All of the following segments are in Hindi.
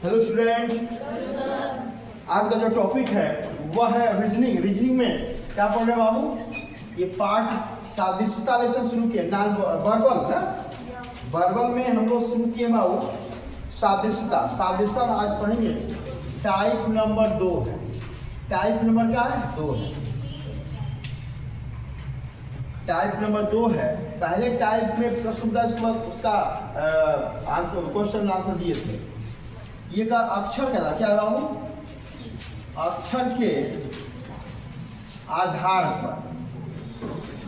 हेलो स्टूडेंट, आज का जो टॉपिक है वह है रीजनिंग। रीजनिंग में क्या पढ़ रहे हैं बाबू? ये पार्ट सादृश्यता लेसन शुरू किए, नॉन वर्बल ना, वर्बल में हम लोग शुरू किए बाबू सादृश्यता। सादृश्यता में आज पढ़ेंगे टाइप नंबर 2 है। टाइप नंबर क्या है? 2 है। टाइप नंबर 2 है। पहले टाइप में प्रश्न 10 उसका आंसर क्वेश्चन आंसर दिए थे। ये का अक्षर क्या था? क्या बाबू? अक्षर के आधार पर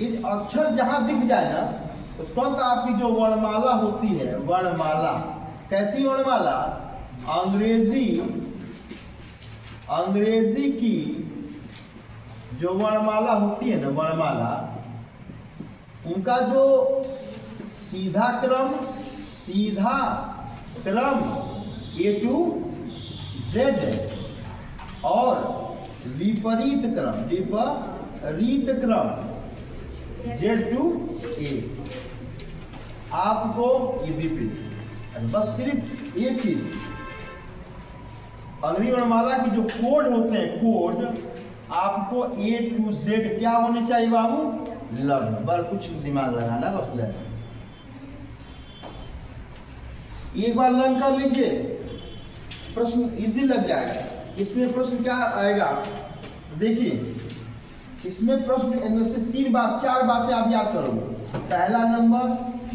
इस अक्षर जहां दिख जाए ना तो तुरंत आपकी जो वर्णमाला होती है, वर्णमाला कैसी वर्णमाला? अंग्रेजी की जो वर्णमाला होती है ना, वर्णमाला, उनका जो सीधा क्रम A to Z है और विपरीत क्रम Z to A। आपको ये विपरीत, बस सिर्फ एक चीज, अंग्रेजी वर्णमाला की जो कोड होते हैं, कोड आपको A to Z क्या होने चाहिए बाबू? लर्न। बस कुछ दिमाग लगाना, बस लर्न। एक बार लर्न कर लीजिए, प्रश्न इजी लग जाएगा। इसमें प्रश्न क्या आएगा देखिए, इसमें प्रश्न इनमें से 4 बातें आप याद करोगे। पहला नंबर,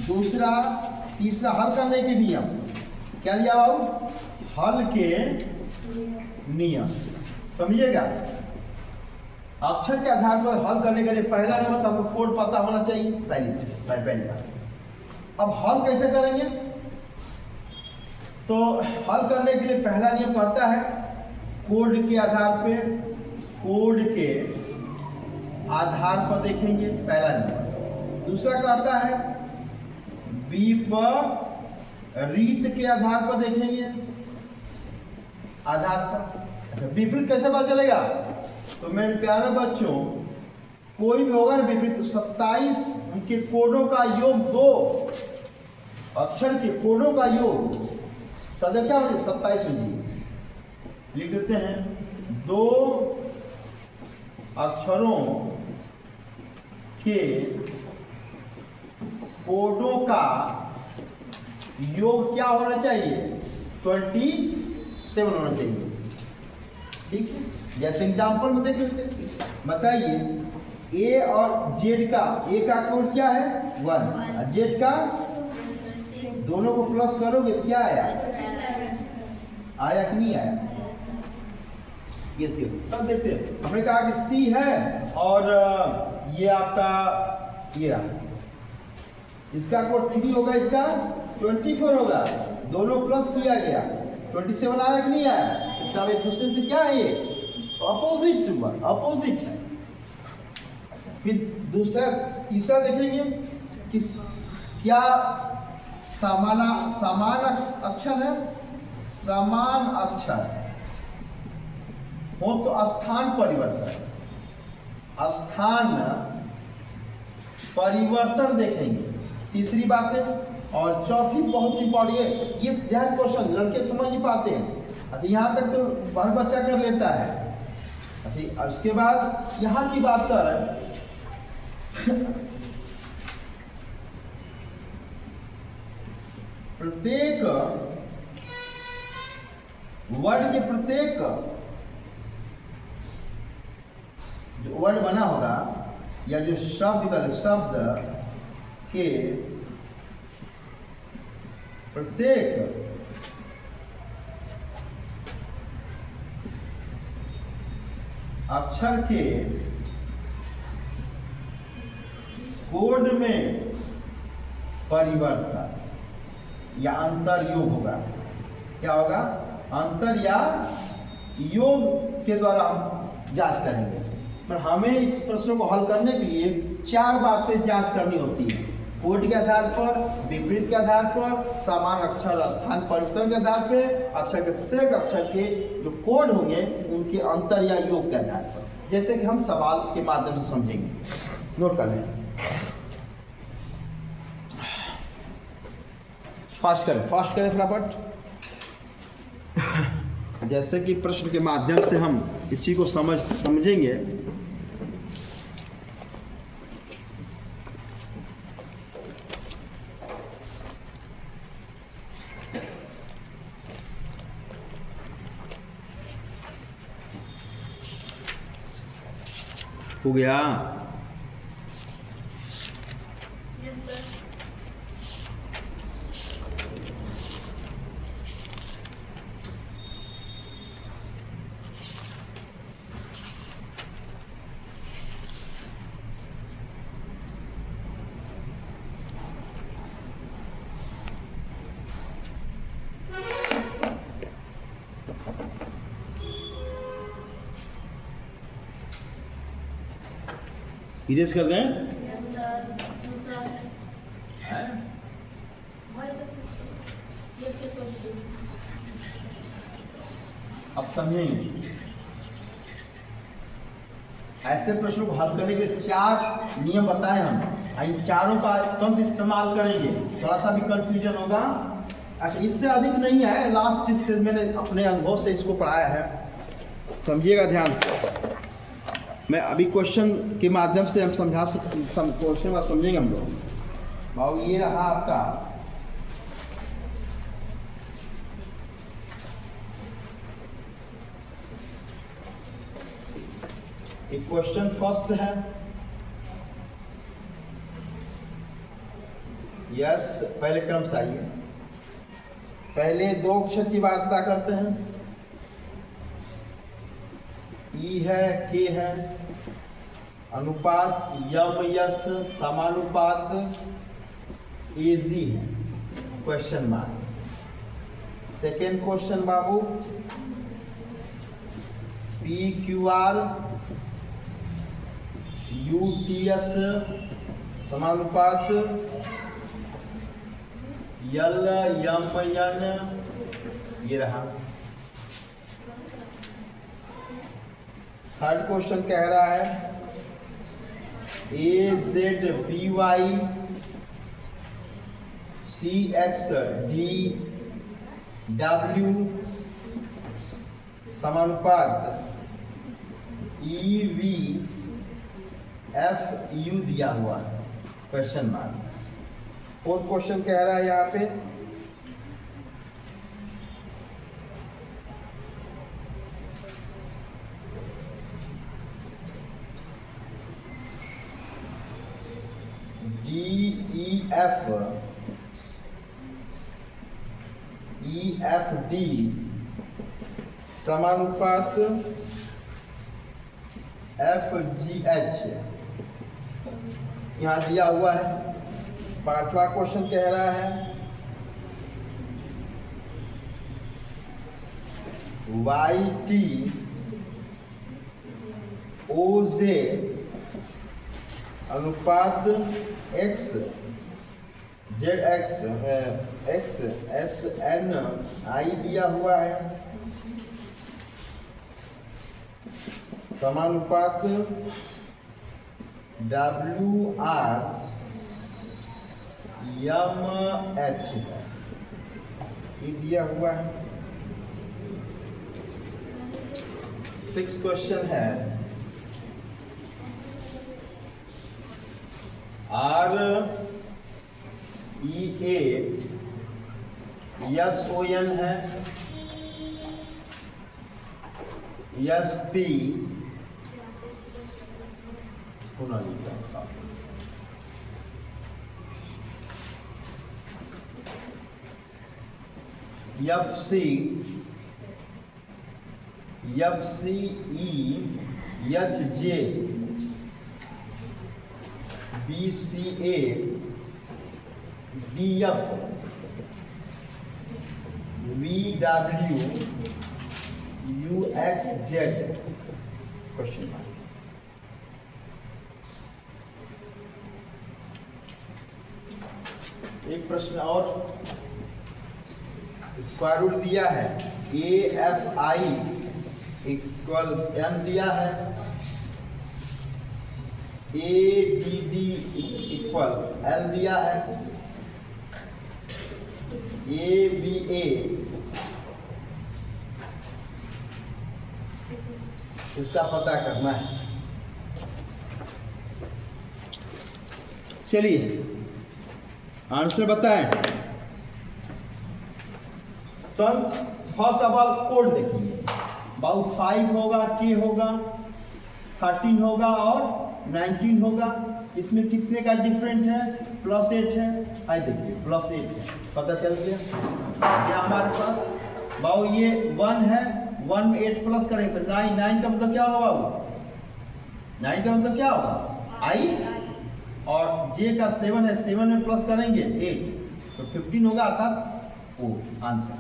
दूसरा, तीसरा हल करने के नियम। क्या लिया बाबू? हल के नियम, समझिएगा। अक्षर के आधार पर हल करने के लिए पहला नंबर तो हमको कोड पता होना चाहिए, पहली बात। अब हल कैसे करेंगे? तो हल करने के लिए पहला नियम कहता है कोड के आधार पर देखेंगे, पहला नंबर। दूसरा कहता है विपरीत के आधार पर देखेंगे, आधार पर। विपरीत कैसे पता चलेगा? तो मेरे प्यारे बच्चों, कोई भी होगा ना विपरीत, 27 उनके कोडों का योग, 2 अक्षर के कोडों का योग सदैव क्या होगी? 27 होगी। लिख देते हैं 2 अक्षरों के कोडों का योग क्या होना चाहिए? 27 होना चाहिए। ठीक है, जैसे एग्जाम्पल में देख लेते हैं। बताइए ए और जेड का, ए का कोड क्या है? 1 और जेड का, दोनों को प्लस करोगे तो क्या आया? आया कि नहीं आया? ये तब देखते हैं। हमने कहा कि सी है और ये आपका ये रहा, इसका कोड 3 होगा, इसका 24 होगा, दोनों प्लस किया गया, 27 आया कि नहीं आया? इसका एक दूसरे से क्या है? ये अपोजिट है। फिर तीसरा देखेंगे कि क्या समान अक्षर है? समान अक्षर हो तो स्थान परिवर्तन देखेंगे। तीसरी बात है। और चौथी बहुत इंपॉर्टेंट है, ये ध्यान क्वेश्चन लड़के समझ नहीं पाते हैं। अच्छा, यहाँ तक तो हर बच्चा कर लेता है। अच्छा, उसके बाद यहाँ की बात कर रहे हैं, प्रत्येक वर्ड के प्रत्येक जो वर्ड बना होगा या जो शब्द के प्रत्येक अक्षर के कोड में परिवर्तन या अंतर योग होगा। क्या होगा? अंतर या योग के द्वारा हम जांच करेंगे। पर हमें इस प्रश्न को हल करने के लिए 4 बातें जांच करनी होती है। कोड के आधार पर, विपरीत के आधार पर, समान अक्षर स्थान परिवर्तन के आधार पर, अक्षर के प्रत्येक अक्षर के जो कोड होंगे उनके अंतर या योग के आधार पर। जैसे कि हम सवाल के माध्यम से समझेंगे, नोट कर लें। फास्ट करें फटाफट। जैसे कि प्रश्न के माध्यम से हम इसी को समझेंगे। हो गया? Yes, sir. इरेज कर दें? Yes, sir. दूसरा है। Yes, sir. अब समझेंगे। ऐसे प्रश्नों को हल करने के लिए 4 नियम बताए हम। इन चारों का तुरंत इस्तेमाल करेंगे, थोड़ा सा भी कंफ्यूजन होगा। अच्छा, इससे अधिक नहीं है, लास्ट स्टेज मैंने अपने अनुभव से इसको पढ़ाया है, समझिएगा ध्यान से। मैं अभी क्वेश्चन के माध्यम से हम समझा सकते, क्वेश्चन बात समझेंगे हम लोग। भाव ये रहा आपका, एक क्वेश्चन फर्स्ट है। यस, पहले क्रम से आइए। पहले 2 अक्षर की वार्ता करते हैं। ई है, के है, अनुपात यम यस, समानुपात एजी है, क्वेश्चन मार्क। सेकेंड क्वेश्चन बाबू, P Q R U T S समानुपात यल यम यन, ये रहा। थर्ड क्वेश्चन कह रहा है A Z B Y C X D W समानुपात ई वी एफ यू दिया हुआ है, क्वेश्चन मार्क। फोर्थ क्वेश्चन कह रहा है यहाँ पे ई एफ डी समानुपात एफ जी एच यहाँ दिया हुआ है। पांचवा क्वेश्चन कह रहा है वाई टी ओ जे अनुपात एक्स जेड एक्स है, एक्स एस एन आई दिया हुआ है, समानुपात डब्ल्यू आर यम एच ये दिया हुआ है। 6 क्वेश्चन है R E A S O N है, S P F C E H J B C A D F V W U X Z, question mark. एक प्रश्न और, स्क्वायर रूट दिया है A F I equal M दिया है, A D D equal L दिया है, ए बी ए इसका पता करना है। चलिए आंसर बताएं। तो फर्स्ट ऑफ ऑल कोड देखेंगे। बाउ 5 होगा, के होगा, 13 होगा और 19 होगा। इसमें कितने का डिफरेंट है? +8 है। आई देखिए +8 है, पता चल गया। क्या हमारे पास बाबू ये 1 है, 1 में 8 प्लस करेंगे तो 9, 9 का मतलब क्या होगा बाबू? 9 का मतलब क्या होगा? आई। और जे का 7 है, 7 में प्लस करेंगे 8 तो 15 होगा, अर्थात वो आंसर।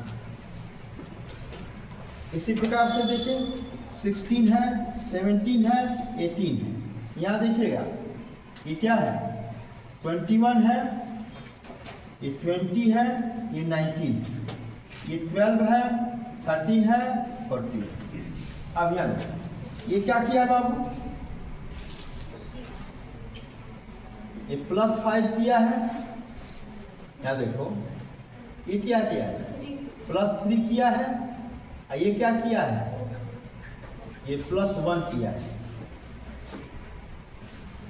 इसी प्रकार से देखिए 16 है, 17 है, 18 है। यहाँ देखिएगा ये क्या है? 21 है, ये 20 है, ये 19, ये 12 है, 13 है, 14। अब यहाँ देखिए ये क्या किया बाबू? ये +5 किया है। यहाँ देखो ये क्या किया है? +3 किया है। और ये क्या किया है? ये +1 किया है।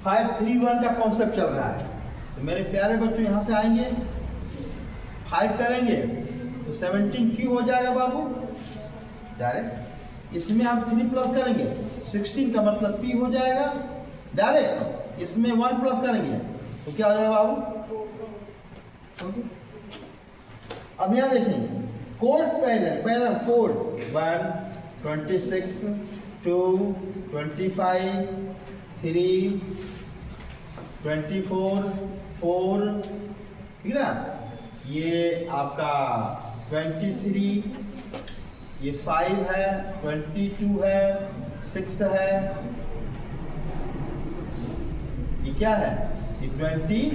5 3 1 का कॉन्सेप्ट चल रहा है। तो मेरे प्यारे बच्चों यहाँ से आएंगे, 5 करेंगे तो 17 क्यों हो जाएगा बाबू? डायरेक्ट। इसमें हम 3 प्लस करेंगे 16 का मतलब P हो जाएगा डायरेक्ट। इसमें 1 प्लस करेंगे तो क्या हो जाएगा बाबू? अब यहाँ देखेंगे कोड पहले कोड 1 26 2 25 3 24 4, ठीक है ना? ये आपका 23, ये 5 है, 22 है, 6 है, ये क्या है? ये 22,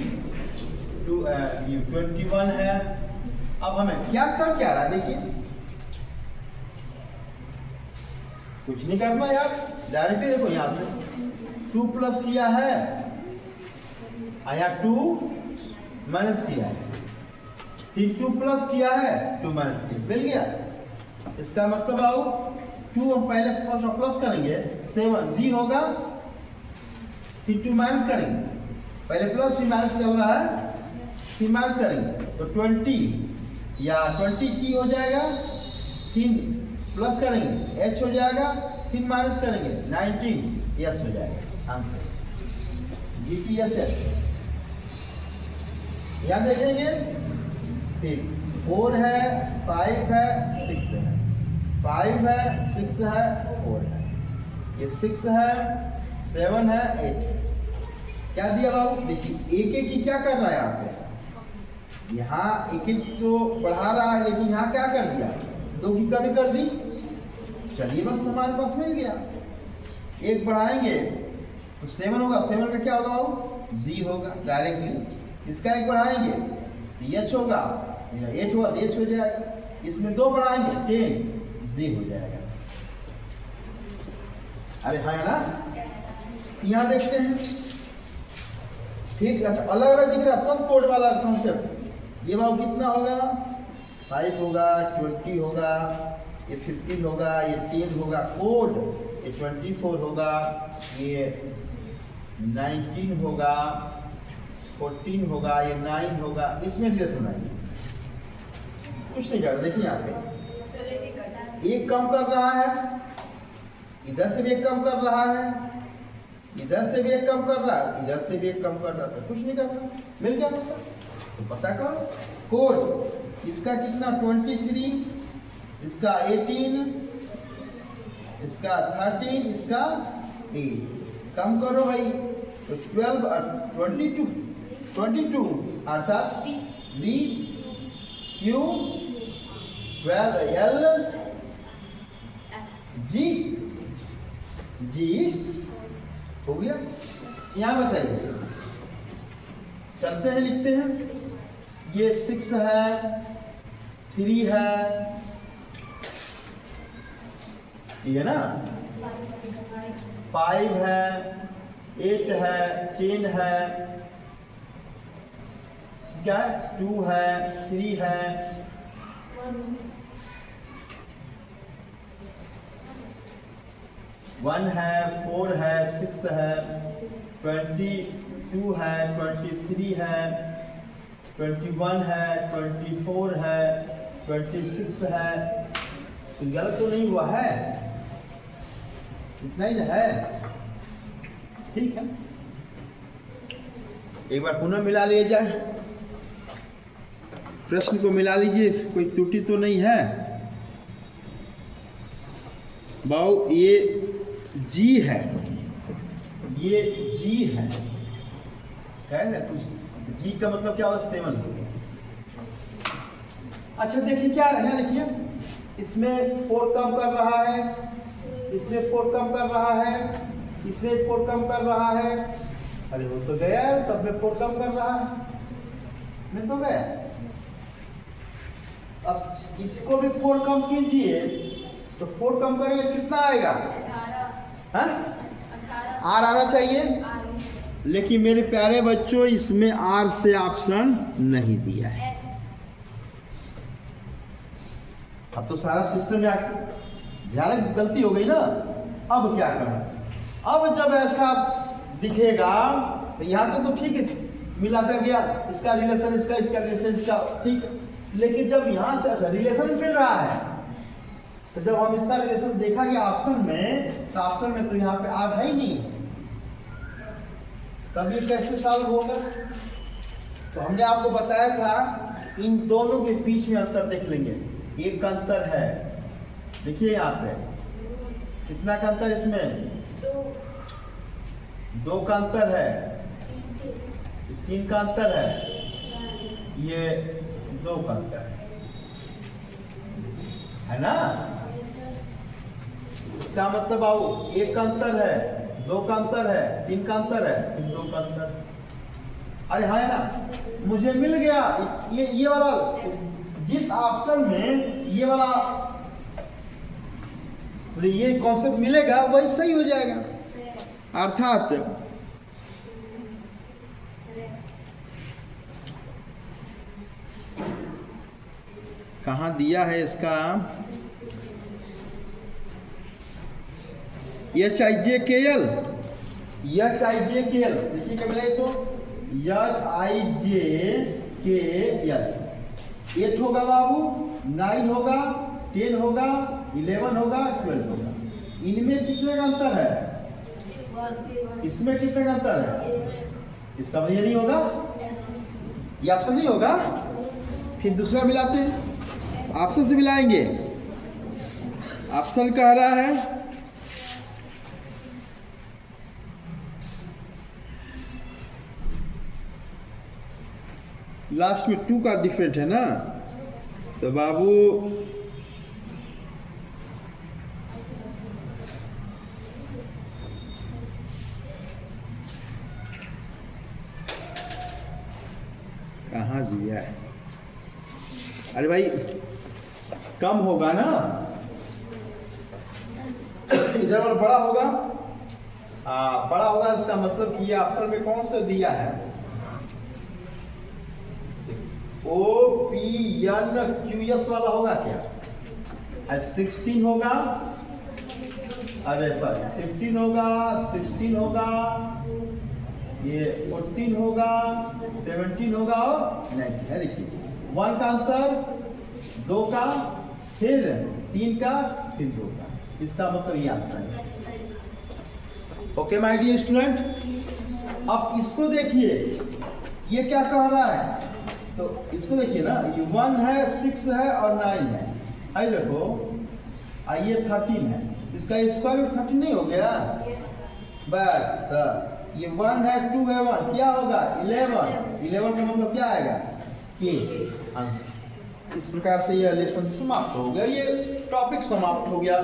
ये 21 है। अब हमें क्या कर क्या रहा है? देखिए कुछ नहीं करना यार, डायरेक्टली देखो यहाँ से 2 प्लस किया है, आया 2 माइनस किया है, फिर 2 प्लस किया है, 2 माइनस किया, मिल गया। इसका मतलब आओ 2 हम पहले प्लस करेंगे 7 जी होगा, फिर 2 माइनस करेंगे, पहले प्लस फिर माइनस चल रहा है, फिर माइनस करेंगे तो 20 या 20t हो जाएगा, फिर प्लस करेंगे h हो जाएगा, फिर माइनस करेंगे 19 s हो जाएगा आंसर GTSH। यहाँ देखेंगे फिर 4 है, 5 है, 6 है, 5 है, 6 है, 4 है, ये 6 है, 7 है, 8। क्या दिया बाबू? देखिए एक एक की क्या कर रहा है यहाँ पे? यहाँ एक एक तो बढ़ा रहा है, लेकिन यहाँ क्या कर दिया? 2 की कमी कर दी। चलिए बस हमारे पास मिल गया। एक बढ़ाएंगे तो 7 होगा, 7 का क्या होगा बाबू? जी होगा डायरेक्टली। इसका एक बढ़ाएंगे तो एच होगा, 8 होगा, एच हो जाएगा। इसमें 2 बढ़ाएंगे 10 जी हो जाएगा। अरे हाँ है ना? यहाँ देखते हैं ठीक, अच्छा अलग अलग दिख रहा है कम कोड वाला कॉन्सेप्ट। ये बाबू कितना होगा? 5 होगा, 20 होगा, ये 15 होगा, ये 10 होगा, कोड ये 24 होगा, ये 19 होगा, 14 होगा, ये 9 होगा। इसमें रिलेशन आएगी, कुछ नहीं कर। देखिए यहाँ पे एक कम कर रहा है, इधर से भी एक कम कर रहा है, इधर से भी एक कम कर रहा है, इधर से भी एक कम कर रहा है, कुछ नहीं करना, मिल गया तो पता करो। कोड इसका कितना? 23, इसका 18, इसका 13, इसका 8। कम करो भाई तो 12 और 22 अर्थात B Q 12 L G हो गया। यहाँ बताइए, चलते हैं लिखते हैं। ये 6 है, 3 है, ये ना 5 है, 8 है, 10 है, क्या 2 है, 3 है, 1 है, 4 है, 6 है, 22 है, 23 है, 21 है, 24 है, 26 है। तो गलत तो नहीं हुआ है, इतना ही ना है। ठीक है, एक बार पुनः मिला लिया जाए, प्रश्न को मिला लीजिए, कोई त्रुटि तो नहीं है। बाऊ ये जी है, ये जी है ना, कुछ जी का मतलब क्या होगा, 7 हो गया। अच्छा देखिए क्या है, देखिए इसमें 4 कम कर रहा है, इसमें 4 कम कर रहा है, इसमें 4 कम कर रहा है। अरे वो तो गया, सब में 4 कम कर रहा है, नहीं तो गया। अब इसको भी 4 कम कीजिए, तो 4 कम करेंगे कितना आएगा, हाँ? आर आना चाहिए, लेकिन मेरे प्यारे बच्चों इसमें आर से ऑप्शन नहीं दिया है। अब तो सारा सिस्टम ज़्यादा गलती हो गई ना। अब क्या करना, अब जब ऐसा दिखेगा तो यहाँ तो ठीक है, मिलाता गया, इसका रिलेशन इसका, इसका रिलेशन इसका, ठीक है। लेकिन जब यहाँ से ऐसा रिलेशन मिल रहा है, तो जब हम इसका रिलेशन देखा गया ऑप्शन में, तो ऑप्शन में तो यहाँ पे आर है ही नहीं, तब ये कैसे सॉल्व होगा। तो हमने आपको बताया था इन दोनों के बीच में अंतर देख लेंगे। एक अंतर है, देखिए यहाँ पे कितना का अंतर, इसमें 2 का अंतर है, 3 का अंतर है, ये 2 का अंतर है ना। इसका मतलब आओ, 1 का अंतर है, 2 का अंतर है, 3 का अंतर है, फिर 2 का अंतर। अरे है ना, मुझे मिल गया ये वाला, जिस ऑप्शन में ये वाला ये कॉन्सेप्ट मिलेगा वही सही हो जाएगा। अर्थात कहाँ दिया है इसका, HIJKL, देखिए क्या मिला, तो HIJKL 8 होगा बाबू, 9 होगा, 10 होगा, 11 होगा, 12 होगा। इनमें कितने का अंतर है, इसमें कितने का अंतर है, इसका मतलब ये नहीं होगा, ये ऑप्शन नहीं होगा। फिर दूसरा मिलाते हैं, ऑप्शन से मिलाएंगे। ऑप्शन कह रहा है लास्ट में 2 का डिफरेंट है ना, तो बाबू कहाँ दिया है, अरे भाई कम होगा ना, इधर वाला बड़ा होगा, बड़ा होगा, इसका मतलब कि ये ऑप्शन में कौन सा दिया है, OPNQS वाला होगा क्या, 16 होगा, अरे सॉरी 15 होगा, 16 होगा, ये 14 होगा, 17 होगा और 19 है। देखिए 1 का अंतर, 2 का, फिर 3 का, फिर 2 का, इसका मतलब ये आंसर है। ओके माय डियर स्टूडेंट, अब इसको देखिए ये क्या कह रहा है, तो इसको देखिए ना, ये 1 है, 6 है और 9 है, आई देखो, ये 13 है, इसका स्क्वायर रूट 13 नहीं हो गया, बस तो ये 1 है, 2 है, 1 क्या होगा 11 का मतलब क्या आएगा, के आंसर। इस प्रकार से यह लेसन समाप्त हो गया, ये टॉपिक समाप्त हो गया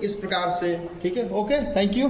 इस प्रकार से, ठीक है। Okay, thank you.